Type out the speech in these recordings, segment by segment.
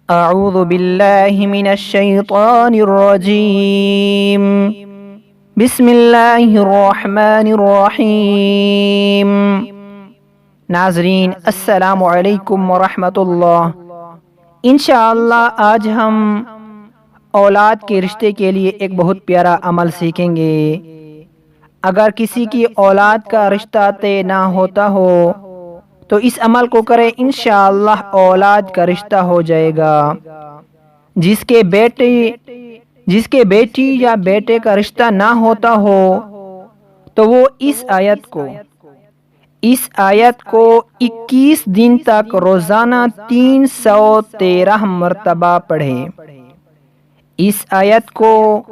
اعوذ باللہ من الشیطان الرجیم بسم اللہ الرحمن الرحیم۔ ناظرین السلام علیکم ورحمۃ اللہ۔ انشاءاللہ آج ہم اولاد کے رشتے کے لیے ایک بہت پیارا عمل سیکھیں گے۔ اگر کسی کی اولاد کا رشتہ طے نہ ہوتا ہو تو اس عمل کو کرے، انشاءاللہ اولاد کا رشتہ ہو جائے گا۔ جس کے بیٹی یا بیٹے کا رشتہ نہ ہوتا ہو تو وہ اس آیت کو 21 دن تک روزانہ 313 مرتبہ پڑھے۔ اس آیت کو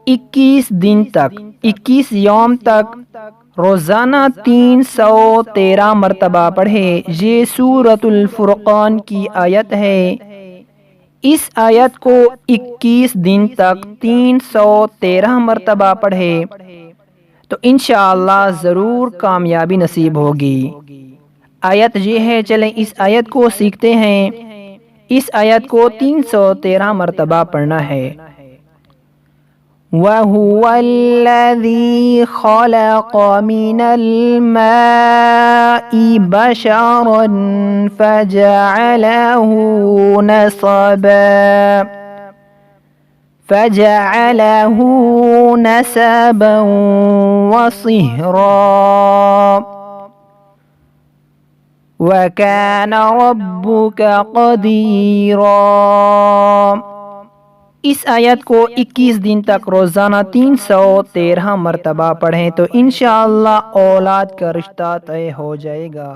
21 دن تک 21 یوم تک روزانہ 313 مرتبہ پڑھے۔ یہ سورۃ الفرقان کی آیت ہے۔ اس آیت کو 21 دن تک 313 مرتبہ پڑھے تو انشاءاللہ ضرور کامیابی نصیب ہوگی۔ آیت یہ ہے، چلیں اس آیت کو سیکھتے ہیں۔ اس آیت کو 313 مرتبہ پڑھنا ہے۔ وَهُوَ الَّذِي خَلَقَ مِنَ الْمَاءِ بَشَرًا فَجَعَلَهُ نَسَبًا وَصِهْرًا وَكَانَ رَبُّكَ قَدِيرًا۔ اس آیت کو 21 دن تک روزانہ 313 مرتبہ پڑھیں تو انشاءاللہ اولاد کا رشتہ طے ہو جائے گا۔